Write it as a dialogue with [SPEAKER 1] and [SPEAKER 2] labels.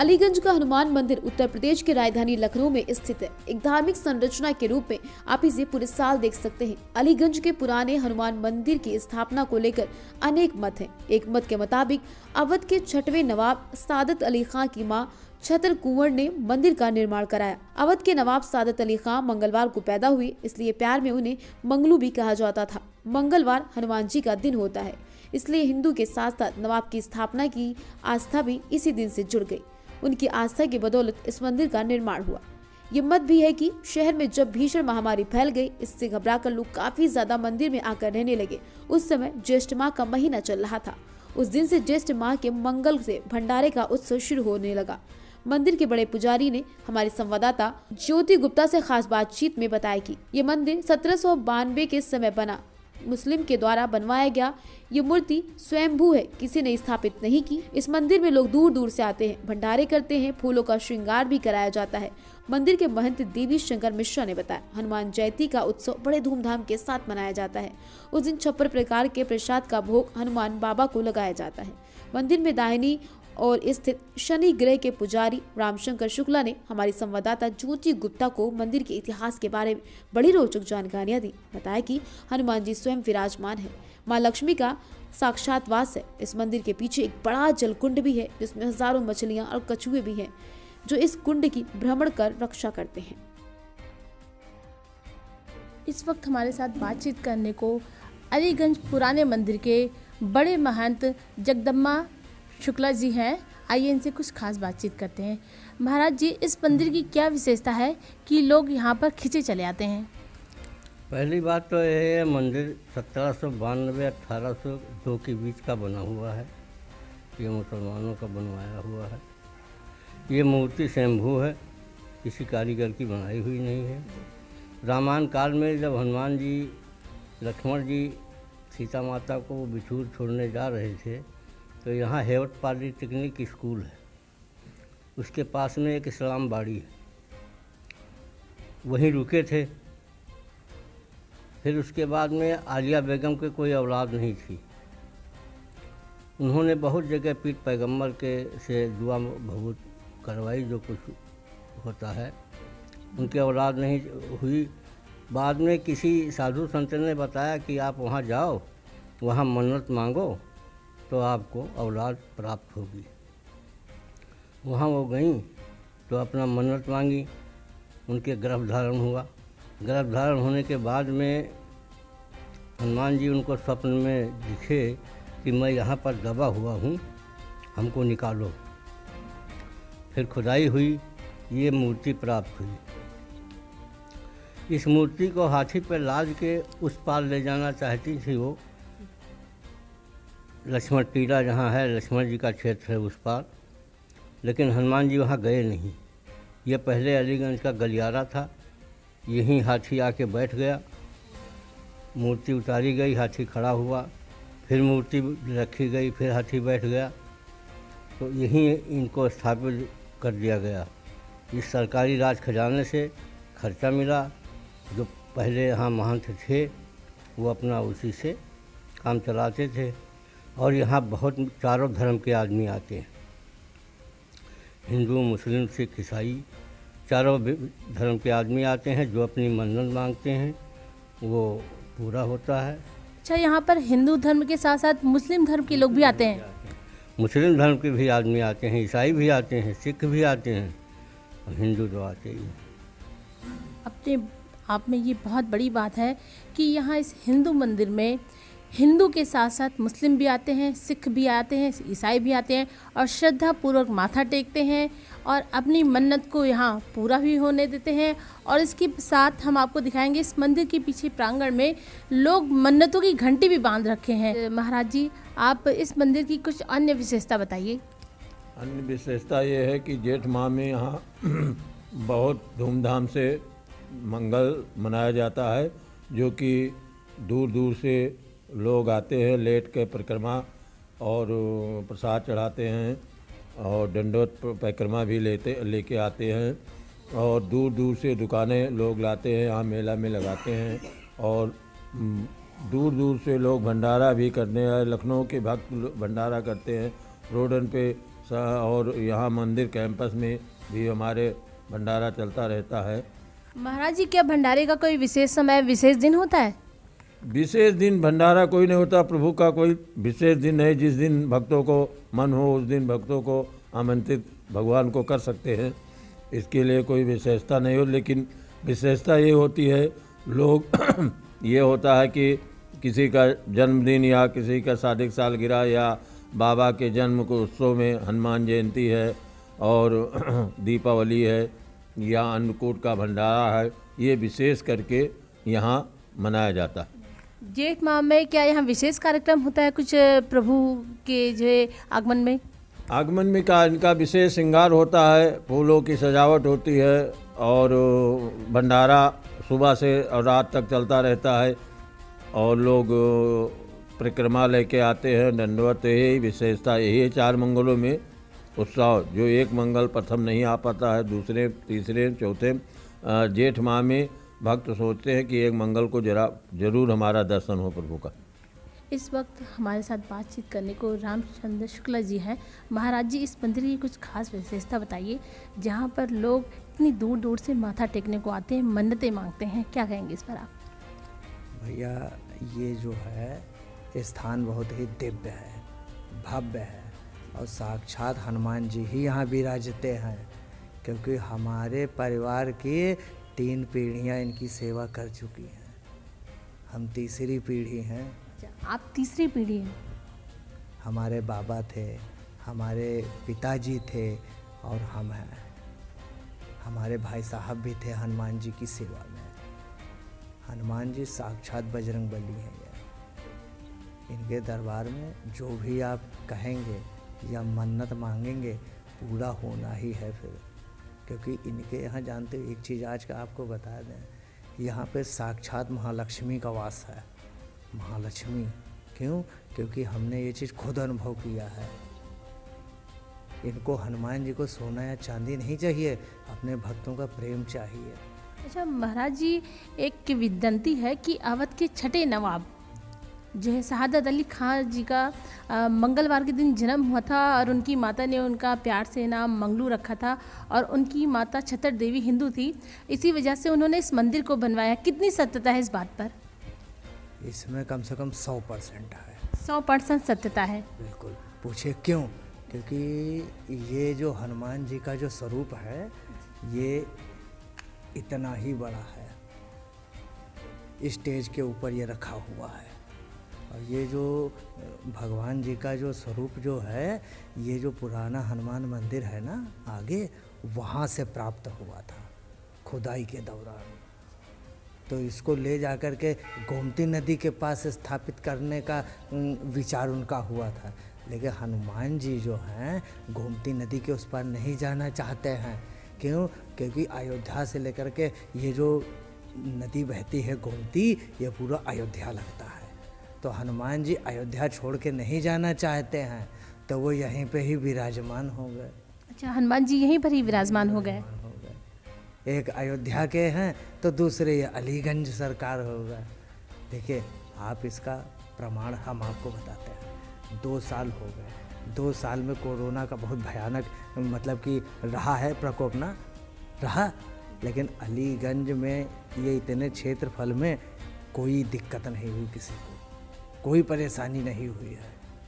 [SPEAKER 1] अलीगंज का हनुमान मंदिर उत्तर प्रदेश की राजधानी लखनऊ में स्थित है। एक धार्मिक संरचना के रूप में आप इसे पूरे साल देख सकते हैं। अलीगंज के पुराने हनुमान मंदिर की स्थापना को लेकर अनेक मत हैं। एक मत के मुताबिक अवध के 6वें नवाब सादत अली खां की मां छतर कुंवर ने मंदिर का निर्माण कराया। अवध के नवाब सादत अली खां मंगलवार को पैदा हुए, इसलिए प्यार में उन्हें मंगलू भी कहा जाता था। मंगलवार हनुमान जी का दिन होता है, इसलिए हिंदू के साथ साथ नवाब की स्थापना की आस्था भी इसी दिन से जुड़ गई। उनकी आस्था की बदौलत इस मंदिर का निर्माण हुआ। ये मत भी है कि शहर में जब भीषण महामारी फैल गई, इससे घबराकर लोग काफी ज्यादा मंदिर में आकर रहने लगे। उस समय ज्येष्ठ माह का महीना चल रहा था। उस दिन से ज्येष्ठ माह के मंगल से भंडारे का उत्सव शुरू होने लगा। मंदिर के बड़े पुजारी ने हमारे संवाददाता ज्योति गुप्ता से खास बातचीत में बताया कि ये मंदिर 1792 के समय बना, मुस्लिम के द्वारा बनवाया गया। ये मूर्ति स्वयंभू है, किसी ने स्थापित नहीं की। इस मंदिर में लोग दूर दूर से आते हैं, भंडारे करते हैं, फूलों का श्रृंगार भी कराया जाता है। मंदिर के महंत देवी शंकर मिश्रा ने बताया, हनुमान जयंती का उत्सव बड़े धूमधाम के साथ मनाया जाता है। उस दिन 56 प्रकार के प्रसाद का भोग हनुमान बाबा को लगाया जाता है। मंदिर में दाहिनी और स्थित शनि ग्रह के पुजारी रामशंकर शुक्ला ने हमारी संवाददाता ज्योति गुप्ता को मंदिर के इतिहास के बारे में बड़ी रोचक जानकारियां दी। बताया कि हनुमान जी स्वयं विराजमान है, मां लक्ष्मी का साक्षात वास है। इस मंदिर के पीछे एक बड़ा जलकुंड भी है, जिसमें हजारों मछलियां और कछुए भी हैं, जो इस कुंड की भ्रमण कर रक्षा करते हैं।
[SPEAKER 2] इस वक्त हमारे साथ बातचीत करने को अलीगंज पुराने मंदिर के बड़े महंत जगदम्बा शुक्ला जी हैं। आइए इनसे कुछ खास बातचीत करते हैं। महाराज जी, इस मंदिर की क्या विशेषता है कि लोग यहाँ पर खिंचे चले आते हैं?
[SPEAKER 3] पहली बात तो यह है, मंदिर 1792-1802 के बीच का बना हुआ है। ये मुसलमानों का बनवाया हुआ है। ये मूर्ति स्वयंभू है, किसी कारीगर की बनाई हुई नहीं है। रामायण काल में जब हनुमान जी, लक्ष्मण जी सीता माता को बिछूर छोड़ने जा रहे थे, तो यहाँ हेवट पॉलिटेक्निक स्कूल है, उसके पास में एक इस्लाम बाड़ी है, वहीं रुके थे। फिर उसके बाद में आलिया बेगम के कोई औलाद नहीं थी। उन्होंने बहुत जगह पीर पैगम्बर के से दुआ भगवत करवाई, जो कुछ होता है, उनके औलाद नहीं हुई। बाद में किसी साधु संत ने बताया कि आप वहाँ जाओ, वहाँ मन्नत मांगो तो आपको औलाद प्राप्त होगी। वहाँ वो गईं तो अपना मन्नत मांगी, उनके गर्भधारण हुआ। गर्भधारण होने के बाद में हनुमान जी उनको स्वप्न में दिखे कि मैं यहाँ पर दबा हुआ हूँ, हमको निकालो। फिर खुदाई हुई, ये मूर्ति प्राप्त हुई। इस मूर्ति को हाथी पर लाद के उस पार ले जाना चाहती थी वो, लक्ष्मण टीला जहाँ है, लक्ष्मण जी का क्षेत्र है उस पार, लेकिन हनुमान जी वहाँ गए नहीं। ये पहले अलीगंज का गलियारा था, यहीं हाथी आके बैठ गया। मूर्ति उतारी गई, हाथी खड़ा हुआ, फिर मूर्ति रखी गई, फिर हाथी बैठ गया, तो यहीं इनको स्थापित कर दिया गया। इस सरकारी राज खजाने से खर्चा मिला। जो पहले यहाँ महंत थे वो अपना उसी से काम चलाते थे। और यहाँ बहुत चारों धर्म के आदमी आते हैं, हिंदू, मुस्लिम, सिख, ईसाई, चारों धर्म के आदमी आते हैं। जो अपनी मन्नत मांगते हैं वो पूरा होता है।
[SPEAKER 2] अच्छा, यहाँ पर हिंदू धर्म के साथ साथ मुस्लिम धर्म के लोग भी आते हैं?
[SPEAKER 3] मुस्लिम धर्म के भी आदमी आते हैं, ईसाई भी आते हैं, सिख भी आते हैं, और हिंदू तो आते ही हैं।
[SPEAKER 2] अपने आप में ये बहुत बड़ी बात है कि यहाँ इस हिंदू मंदिर में हिंदू के साथ साथ मुस्लिम भी आते हैं, सिख भी आते हैं, ईसाई भी आते हैं और श्रद्धापूर्वक माथा टेकते हैं और अपनी मन्नत को यहाँ पूरा भी होने देते हैं। और इसके साथ हम आपको दिखाएंगे, इस मंदिर के पीछे प्रांगण में लोग मन्नतों की घंटी भी बांध रखे हैं। महाराज जी, आप इस मंदिर की कुछ अन्य विशेषता बताइए।
[SPEAKER 4] अन्य विशेषता ये है कि जेठ माह में यहाँ बहुत धूमधाम से मंगल मनाया जाता है, जो कि दूर दूर से लोग आते हैं, लेट के परिक्रमा और प्रसाद चढ़ाते हैं और दंडोत परिक्रमा भी लेके आते हैं। और दूर दूर से दुकानें लोग लाते हैं, यहाँ मेला में लगाते हैं। और दूर दूर से लोग भंडारा भी करने आए, लखनऊ के भक्त भंडारा करते हैं। रोडन पे और यहाँ मंदिर कैंपस में भी हमारे भंडारा चलता रहता है।
[SPEAKER 2] महाराज जी, क्या भंडारे का कोई विशेष समय, विशेष दिन होता है?
[SPEAKER 4] विशेष दिन भंडारा कोई नहीं होता, प्रभु का कोई विशेष दिन है। जिस दिन भक्तों को मन हो उस दिन भक्तों को आमंत्रित भगवान को कर सकते हैं, इसके लिए कोई विशेषता नहीं हो। लेकिन विशेषता ये होती है, लोग ये होता है कि किसी का जन्मदिन या किसी का शादी की सालगिरह या बाबा के जन्म को उत्सव में हनुमान जयंती है और दीपावली है या अन्नकूट का भंडारा है, ये विशेष करके यहाँ मनाया जाता है।
[SPEAKER 2] जेठ माह में क्या यहाँ विशेष कार्यक्रम होता है कुछ प्रभु के जो आगमन में?
[SPEAKER 4] आगमन में का इनका विशेष श्रृंगार होता है, फूलों की सजावट होती है और भंडारा सुबह से और रात तक चलता रहता है और लोग परिक्रमा लेके आते हैं, दंडवत। यही विशेषता यही है 4 मंगलों में उत्सव। जो एक मंगल प्रथम नहीं आ पाता है, दूसरे, तीसरे, चौथे जेठ माह में भक्त सोचते हैं कि एक मंगल को जरूर हमारा दर्शन हो प्रभु का।
[SPEAKER 2] इस वक्त हमारे साथ बातचीत करने को रामचंद्र शुक्ला जी हैं। महाराज जी, इस मंदिर की कुछ खास विशेषता बताइए, जहाँ पर लोग इतनी दूर दूर से माथा टेकने को आते हैं, मन्नतें मांगते हैं, क्या कहेंगे इस पर आप?
[SPEAKER 5] भैया, ये जो है स्थान बहुत ही दिव्य है, भव्य है और साक्षात हनुमान जी ही यहाँ विराजते हैं, क्योंकि हमारे परिवार की 3 पीढ़ियाँ इनकी सेवा कर चुकी हैं। हम तीसरी पीढ़ी हैं।
[SPEAKER 2] आप तीसरी पीढ़ी हैं?
[SPEAKER 5] हमारे बाबा थे, हमारे पिताजी थे और हम हैं। हमारे भाई साहब भी थे हनुमान जी की सेवा में। हनुमान जी साक्षात बजरंगबली हैं। इनके दरबार में जो भी आप कहेंगे या मन्नत मांगेंगे पूरा होना ही है फिर, क्योंकि इनके यहाँ जानते हो एक चीज़ आज का आपको बता दें, यहाँ पे साक्षात महालक्ष्मी का वास है। महालक्ष्मी क्यों? क्योंकि हमने ये चीज़ खुद अनुभव किया है। इनको हनुमान जी को सोना या चांदी नहीं चाहिए, अपने भक्तों का प्रेम चाहिए।
[SPEAKER 2] अच्छा महाराज जी, एक विदंती है कि अवध के छठे नवाब जो है शहादत अली खान जी का मंगलवार के दिन जन्म हुआ था और उनकी माता ने उनका प्यार से नाम मंगलू रखा था और उनकी माता छतर देवी हिंदू थी, इसी वजह से उन्होंने इस मंदिर को बनवाया। कितनी सत्यता है इस बात पर?
[SPEAKER 5] इसमें कम से कम 100% है।
[SPEAKER 2] 100% सत्यता है।
[SPEAKER 5] बिल्कुल। पूछे क्यों? क्योंकि ये जो हनुमान जी का जो स्वरूप है ये इतना ही बड़ा है, स्टेज के ऊपर ये रखा हुआ है। और ये जो भगवान जी का जो स्वरूप जो है, ये जो पुराना हनुमान मंदिर है ना आगे, वहाँ से प्राप्त हुआ था खुदाई के दौरान। तो इसको ले जाकर के गोमती नदी के पास स्थापित करने का विचार उनका हुआ था, लेकिन हनुमान जी जो हैं गोमती नदी के उस पार नहीं जाना चाहते हैं। क्यों? क्योंकि अयोध्या से लेकर के ये जो नदी बहती है गोमती, ये पूरा अयोध्या लगता है। तो हनुमान जी अयोध्या छोड़ के नहीं जाना चाहते हैं, तो वो यहीं पे ही विराजमान हो गए।
[SPEAKER 2] अच्छा, हनुमान जी यहीं पर ही विराजमान हो गए।
[SPEAKER 5] एक अयोध्या के हैं तो दूसरे ये अलीगंज सरकार हो गए। देखिए, आप इसका प्रमाण हम आपको बताते हैं। 2 साल हो गए, 2 साल में कोरोना का बहुत भयानक मतलब कि रहा है प्रकोप ना रहा, लेकिन अलीगंज में ये इतने क्षेत्रफल में कोई दिक्कत नहीं हुई, किसी को कोई परेशानी नहीं हुई है।